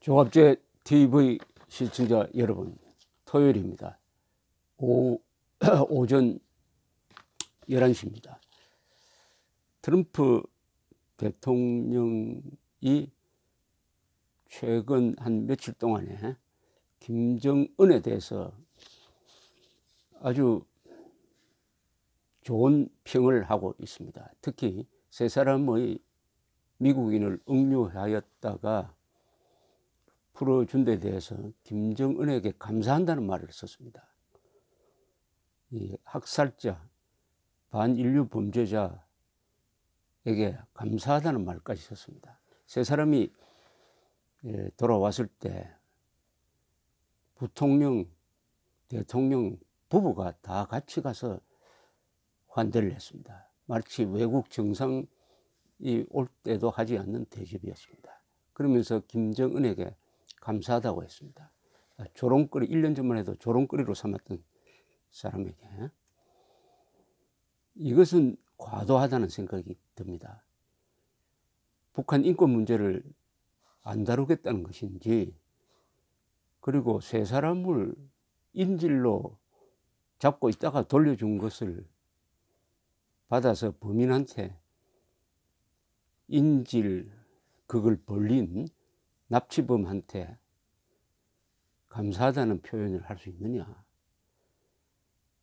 종합제 TV 시청자 여러분, 토요일입니다. 오전 11시입니다. 트럼프 대통령이 최근 한 며칠 동안에 김정은에 대해서 아주 좋은 평을 하고 있습니다. 특히 세 사람의 미국인을 억류하였다가 풀어준 데 대해서 김정은에게 감사한다는 말을 썼습니다. 이 학살자, 반인류 범죄자에게 감사하다는 말까지 썼습니다. 세 사람이 돌아왔을 때 부통령, 대통령 부부가 다 같이 가서 환대를 했습니다. 마치 외국 정상이 올 때도 하지 않는 대접이었습니다. 그러면서 김정은에게 감사하다고 했습니다. 조롱거리, 1년 전만 해도 조롱거리로 삼았던 사람에게 이것은 과도하다는 생각이 듭니다. 북한 인권 문제를 안 다루겠다는 것인지, 그리고 세 사람을 인질로 잡고 있다가 돌려준 것을 받아서 범인한테 그걸 벌린 납치범한테 감사하다는 표현을 할 수 있느냐?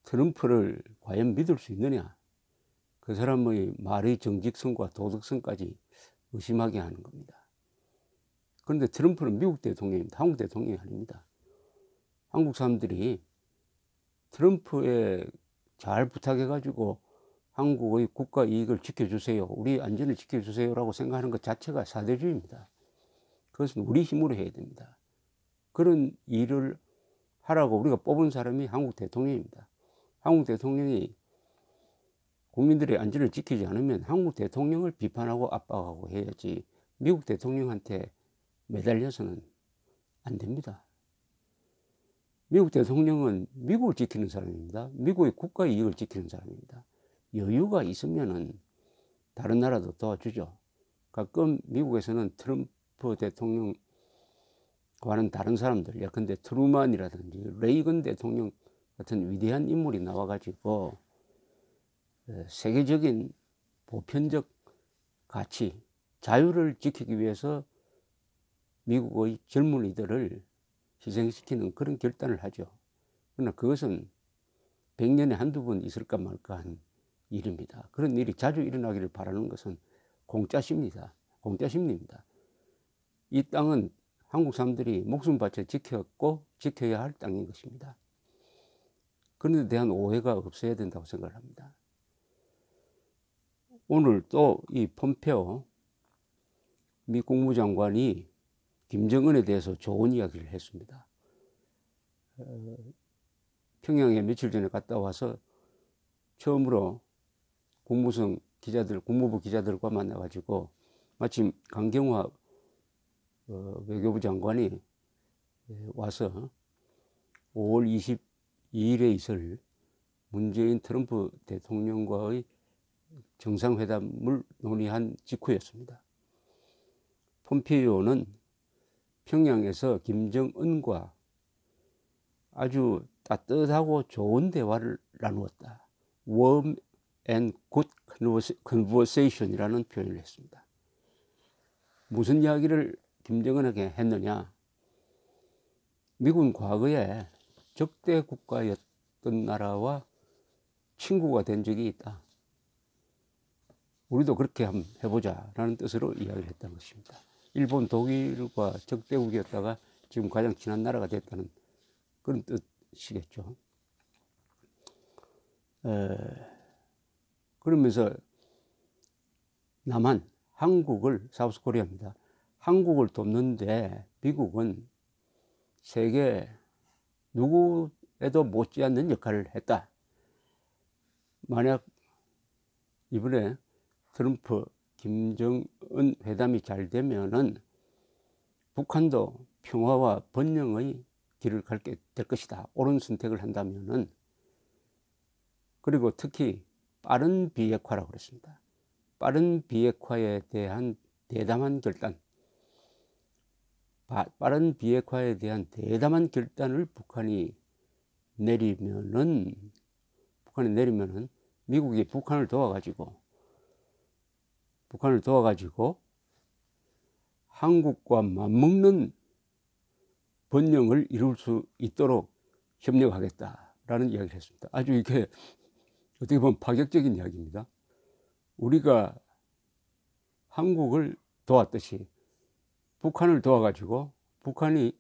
트럼프를 과연 믿을 수 있느냐? 그 사람의 말의 정직성과 도덕성까지 의심하게 하는 겁니다. 그런데 트럼프는 미국 대통령입니다. 한국 대통령이 아닙니다. 한국 사람들이 트럼프에 잘 부탁해가지고 한국의 국가 이익을 지켜주세요, 우리 안전을 지켜주세요라고 생각하는 것 자체가 사대주의입니다. 그것은 우리 힘으로 해야 됩니다. 그런 일을 하라고 우리가 뽑은 사람이 한국 대통령입니다. 한국 대통령이 국민들의 안전을 지키지 않으면 한국 대통령을 비판하고 압박하고 해야지, 미국 대통령한테 매달려서는 안 됩니다. 미국 대통령은 미국을 지키는 사람입니다. 미국의 국가 이익을 지키는 사람입니다. 여유가 있으면은 다른 나라도 도와주죠. 가끔 미국에서는 트럼프 대통령과는 다른 사람들, 예컨대 트루만이라든지 레이건 대통령 같은 위대한 인물이 나와가지고 세계적인 보편적 가치, 자유를 지키기 위해서 미국의 젊은이들을 희생시키는 그런 결단을 하죠. 그러나 그것은 100년에 한두 번 있을까 말까 한 일입니다. 그런 일이 자주 일어나기를 바라는 것은 공짜심입니다. 이 땅은 한국 사람들이 목숨 바쳐 지켰고 지켜야 할 땅인 것입니다. 그런 데 대한 오해가 없어야 된다고 생각을 합니다. 오늘 또 이 폼페오 미 국무장관이 김정은에 대해서 좋은 이야기를 했습니다. 평양에 며칠 전에 갔다 와서 처음으로 국무부 기자들과 만나가지고, 마침 강경화 외교부 장관이 와서 5월 22일에 있을 문재인 트럼프 대통령과의 정상회담을 논의한 직후였습니다. 폼페이오는 평양에서 김정은과 아주 따뜻하고 좋은 대화를 나누었다, warm and good conversation이라는 표현을 했습니다. 무슨 이야기를 김정은에게 했느냐? 미국은 과거에 적대 국가였던 나라와 친구가 된 적이 있다. 우리도 그렇게 한번 해보자라는 뜻으로 이야기를 했던 것입니다. 일본, 독일과 적대국이었다가 지금 가장 친한 나라가 됐다는 그런 뜻이겠죠. 그러면서 사우스 코리아입니다. 한국을 돕는데 미국은 세계 누구에도 못지않는 역할을 했다. 만약 이번에 트럼프 김정은 회담이 잘 되면은 북한도 평화와 번영의 길을 가게 될 것이다, 옳은 선택을 한다면은. 그리고 특히 빠른 비핵화라고 그랬습니다. 빠른 비핵화에 대한 대담한 결단, 빠른 비핵화에 대한 대담한 결단을 북한이 내리면은 미국이 북한을 도와가지고 한국과 맞먹는 번영을 이룰 수 있도록 협력하겠다라는 이야기를 했습니다. 아주 이게 어떻게 보면 파격적인 이야기입니다. 우리가 한국을 도왔듯이 북한을 도와가지고 북한이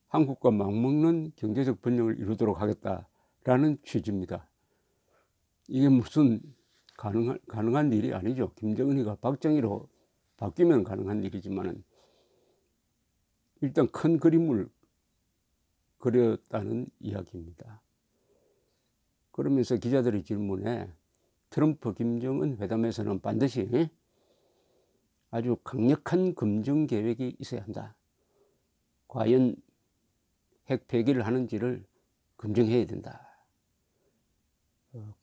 한국과 맞먹는 경제적 번영을 이루도록 하겠다라는 취지입니다. 이게 무슨 가능한 일이 아니죠. 김정은이가 박정희로 바뀌면 가능한 일이지만은 일단 큰 그림을 그렸다는 이야기입니다. 그러면서 기자들의 질문에 트럼프 김정은 회담에서는 반드시 아주 강력한 검증 계획이 있어야 한다. 과연 핵 폐기를 하는지를 검증해야 된다.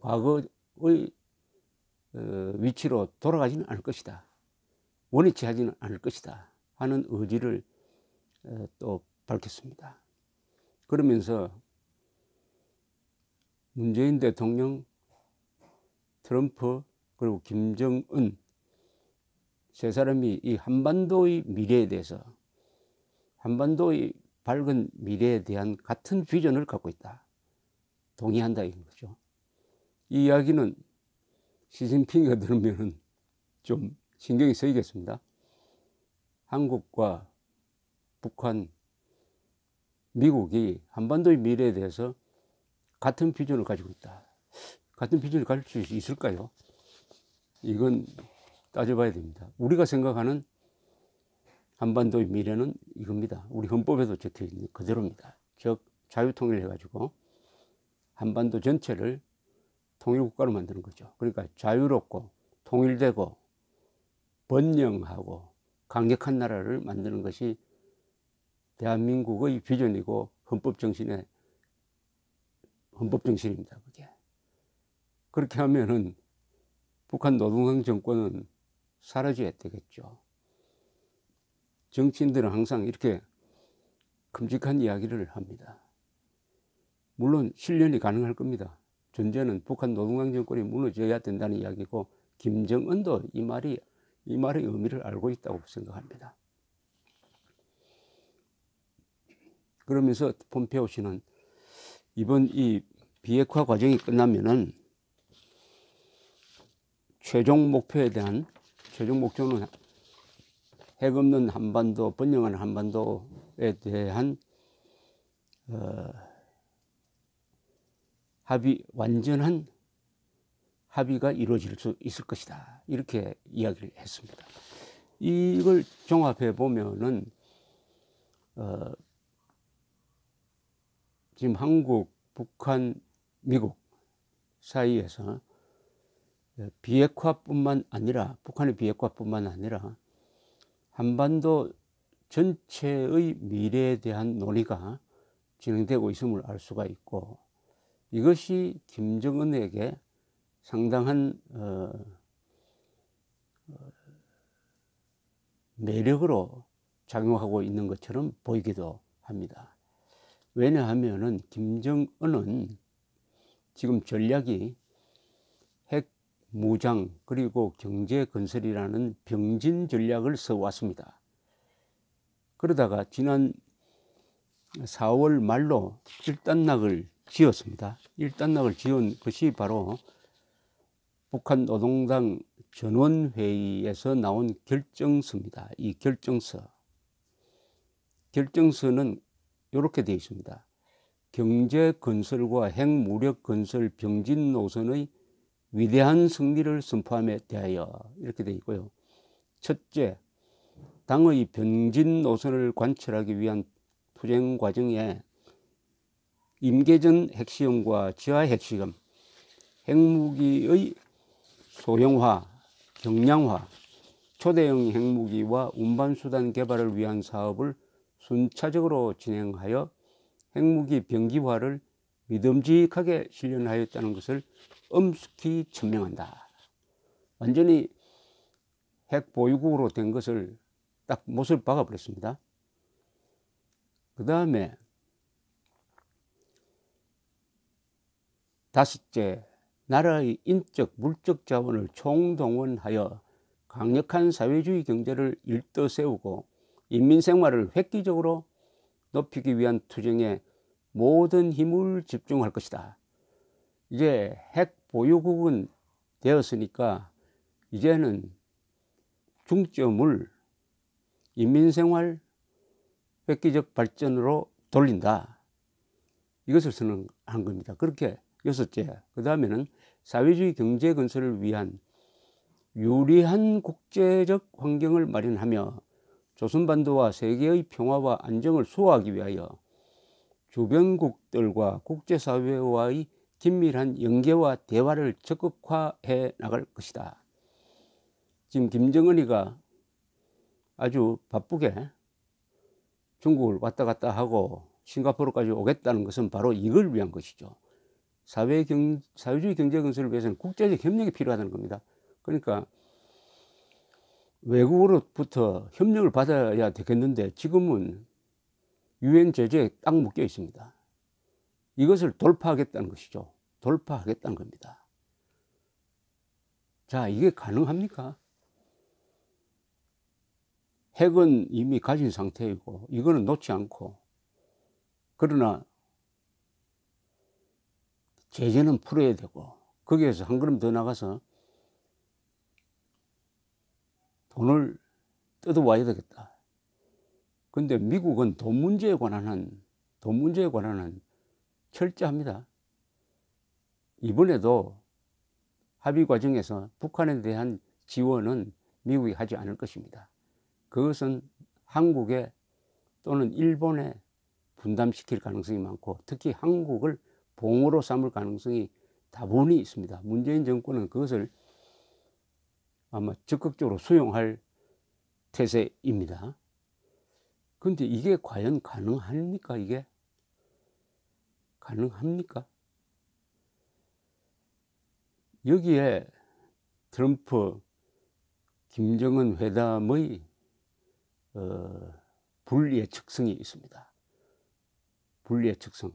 과거의 위치로 돌아가지는 않을 것이다. 원위치 하지는 않을 것이다 하는 의지를 또 밝혔습니다. 그러면서 문재인 대통령, 트럼프 그리고 김정은 세 사람이 이 한반도의 미래에 대해서, 한반도의 밝은 미래에 대한 같은 비전을 갖고 있다. 동의한다 이런 거죠. 이 이야기는 시진핑이가 들으면 좀 신경이 쓰이겠습니다. 한국과 북한, 미국이 한반도의 미래에 대해서 같은 비전을 가지고 있다. 같은 비전을 가질 수 있을까요? 이건 따져봐야 됩니다. 우리가 생각하는 한반도의 미래는 이겁니다. 우리 헌법에도 적혀있는 그대로입니다. 즉 자유통일해가지고 한반도 전체를 통일국가로 만드는 거죠. 그러니까 자유롭고 통일되고 번영하고 강력한 나라를 만드는 것이 대한민국의 비전이고 헌법 정신입니다. 그게. 그렇게 하면은 북한 노동당 정권은 사라져야 되겠죠. 정치인들은 항상 이렇게 끔찍한 이야기를 합니다. 물론 실현이 가능할 겁니다. 존재는 북한 노동당 정권이 무너져야 된다는 이야기고 김정은도 이 말의 의미를 알고 있다고 생각합니다. 그러면서 폼페오 씨는 이번 이 비핵화 과정이 끝나면은 최종 목표는 핵 없는 한반도, 번영하는 한반도에 대한 완전한 합의가 이루어질 수 있을 것이다. 이렇게 이야기를 했습니다. 이걸 종합해 보면은 지금 한국, 북한, 미국 사이에서 비핵화뿐만 아니라, 북한의 비핵화뿐만 아니라 한반도 전체의 미래에 대한 논의가 진행되고 있음을 알 수가 있고, 이것이 김정은에게 상당한 매력으로 작용하고 있는 것처럼 보이기도 합니다. 왜냐하면은 김정은은 지금 전략이 핵, 무장, 그리고 경제 건설이라는 병진 전략을 써왔습니다. 그러다가 지난 4월 말로 일단락을 지었습니다. 일단락을 지은 것이 바로 북한 노동당 전원회의에서 나온 결정서입니다. 이 결정서는 이렇게 되어 있습니다. 경제 건설과 핵 무력 건설 병진 노선의 위대한 승리를 선포함에 대하여, 이렇게 되어 있고요. 첫째, 당의 병진 노선을 관철하기 위한 투쟁 과정에 임계전 핵시험과 지하 핵시험, 핵무기의 소형화, 경량화, 초대형 핵무기와 운반수단 개발을 위한 사업을 순차적으로 진행하여 핵무기 병기화를 믿음직하게 실현하였다는 것을 엄숙히 천명한다. 완전히 핵 보유국으로 된 것을 딱 못을 박아버렸습니다. 그 다음에 다섯째, 나라의 인적, 물적 자원을 총동원하여 강력한 사회주의 경제를 일떠세우고 인민생활을 획기적으로 높이기 위한 투쟁에 모든 힘을 집중할 것이다. 이제 핵 보유국은 되었으니까 이제는 중점을 인민생활 획기적 발전으로 돌린다. 이것을 선언한 겁니다. 그렇게 여섯째, 그 다음에는 사회주의 경제 건설을 위한 유리한 국제적 환경을 마련하며 조선반도와 세계의 평화와 안정을 수호하기 위하여 주변국들과 국제사회와의 긴밀한 연계와 대화를 적극화해 나갈 것이다. 지금 김정은이가 아주 바쁘게 중국을 왔다 갔다 하고 싱가포르까지 오겠다는 것은 바로 이걸 위한 것이죠. 사회주의 경제 건설을 위해서는 국제적 협력이 필요하다는 겁니다. 그러니까 외국으로부터 협력을 받아야 되겠는데 지금은 유엔 제재에 딱 묶여 있습니다. 이것을 돌파하겠다는 것이죠. 돌파하겠다는 겁니다. 자, 이게 가능합니까? 핵은 이미 가진 상태이고 이거는 놓지 않고, 그러나 제재는 풀어야 되고 거기에서 한 걸음 더 나가서 돈을 뜯어와야 되겠다. 근데 미국은 돈 문제에 관한 한 철저합니다. 이번에도 합의 과정에서 북한에 대한 지원은 미국이 하지 않을 것입니다. 그것은 한국에 또는 일본에 분담시킬 가능성이 많고 특히 한국을 봉으로 삼을 가능성이 다분히 있습니다. 문재인 정권은 그것을 아마 적극적으로 수용할 태세입니다. 그런데 이게 과연 가능합니까? 이게 가능합니까? 여기에 트럼프 김정은 회담의 불예측성이 있습니다. 불예측성.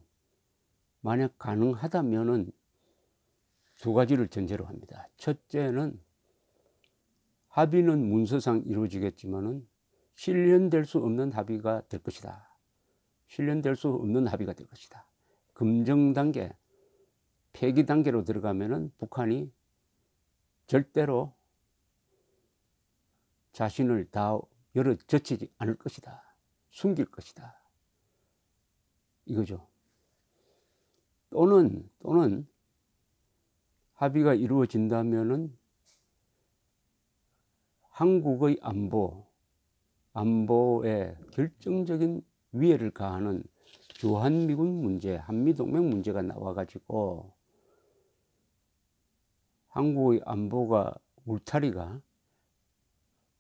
만약 가능하다면은 두 가지를 전제로 합니다. 첫째는 합의는 문서상 이루어지겠지만은 실현될 수 없는 합의가 될 것이다. 실현될 수 없는 합의가 될 것이다. 금정 단계, 폐기 단계로 들어가면은 북한이 절대로 자신을 다 열어젖히지 않을 것이다. 숨길 것이다. 이거죠. 또는 합의가 이루어진다면은 한국의 안보에 결정적인 위해를 가하는 주한미군 문제, 한미동맹 문제가 나와가지고 한국의 안보가 울타리가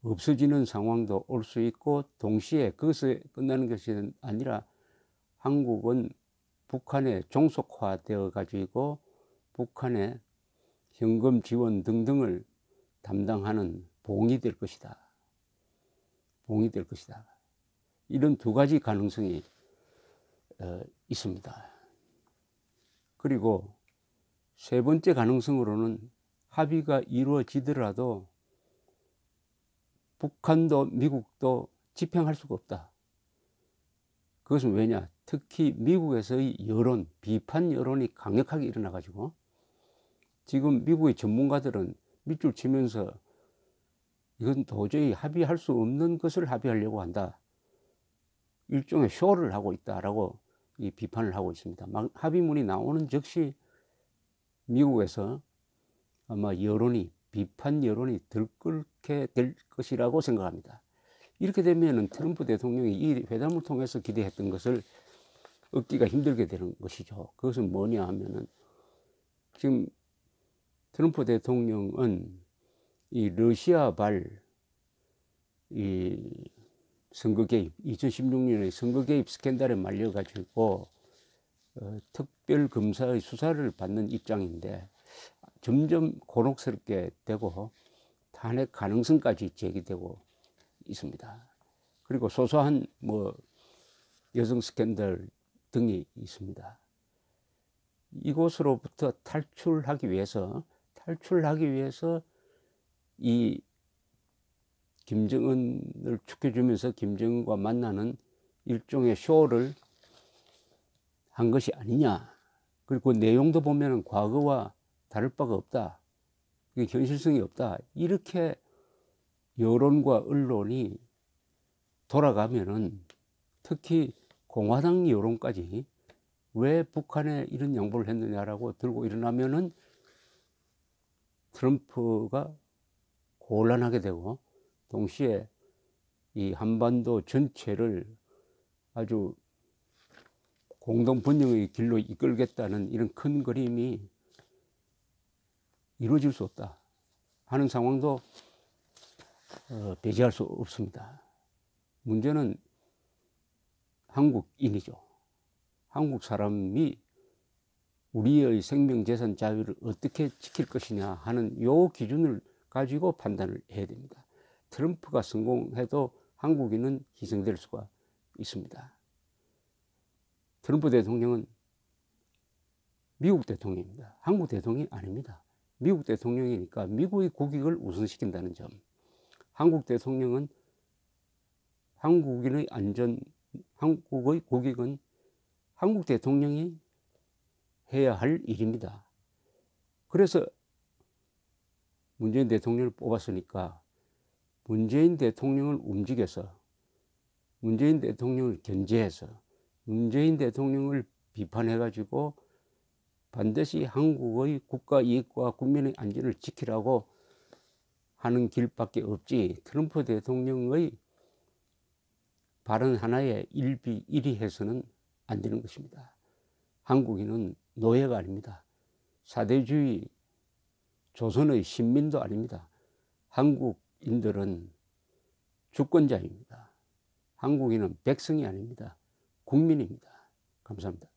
없어지는 상황도 올 수 있고, 동시에 그것에 끝나는 것이 아니라 한국은 북한에 종속화되어 가지고 북한의 현금 지원 등등을 담당하는 봉이 될 것이다. 봉이 될 것이다. 이런 두 가지 가능성이 있습니다. 그리고 세 번째 가능성으로는 합의가 이루어지더라도 북한도 미국도 집행할 수가 없다. 그것은 왜냐? 특히 미국에서의 여론, 비판 여론이 강력하게 일어나가지고 지금 미국의 전문가들은 밑줄 치면서 이건 도저히 합의할 수 없는 것을 합의하려고 한다. 일종의 쇼를 하고 있다라고 이 비판을 하고 있습니다. 합의문이 나오는 즉시 미국에서 아마 비판 여론이 들끓게 될 것이라고 생각합니다. 이렇게 되면은 트럼프 대통령이 이 회담을 통해서 기대했던 것을 얻기가 힘들게 되는 것이죠. 그것은 뭐냐 하면은 지금 트럼프 대통령은 이 러시아발 이 선거 개입, 2016년에 선거 개입 스캔들에 말려가지고 특별 검사의 수사를 받는 입장인데 점점 곤혹스럽게 되고 탄핵 가능성까지 제기되고 있습니다. 그리고 소소한 여성 스캔들 등이 있습니다. 이곳으로부터 탈출하기 위해서 이 김정은을 축해주면서 김정은과 만나는 일종의 쇼를 한 것이 아니냐. 그리고 그 내용도 보면 과거와 다를 바가 없다. 그게 현실성이 없다. 이렇게 여론과 언론이 돌아가면은, 특히 공화당 여론까지 왜 북한에 이런 양보를 했느냐라고 들고 일어나면은 트럼프가 곤란하게 되고, 동시에 이 한반도 전체를 아주 공동 번영의 길로 이끌겠다는 이런 큰 그림이 이루어질 수 없다 하는 상황도 배제할 수 없습니다. 문제는 한국인이죠. 한국 사람이 우리의 생명, 재산, 자유를 어떻게 지킬 것이냐 하는 요 기준을 가지고 판단을 해야 됩니다. 트럼프가 성공해도 한국인은 희생될 수가 있습니다. 트럼프 대통령은 미국 대통령입니다. 한국 대통령이 아닙니다. 미국 대통령이니까 미국의 국익을 우선시킨다는 점. 한국 대통령은 한국인의 안전, 한국의 국익은 한국 대통령이 해야 할 일입니다. 그래서 문재인 대통령을 뽑았으니까 문재인 대통령을 움직여서, 문재인 대통령을 견제해서, 문재인 대통령을 비판해가지고 반드시 한국의 국가 이익과 국민의 안전을 지키라고 하는 길밖에 없지, 트럼프 대통령의 발언 하나에 일희해서는 안 되는 것입니다. 한국인은 노예가 아닙니다. 사대주의 조선의 신민도 아닙니다. 한국인들은 주권자입니다. 한국인은 백성이 아닙니다. 국민입니다. 감사합니다.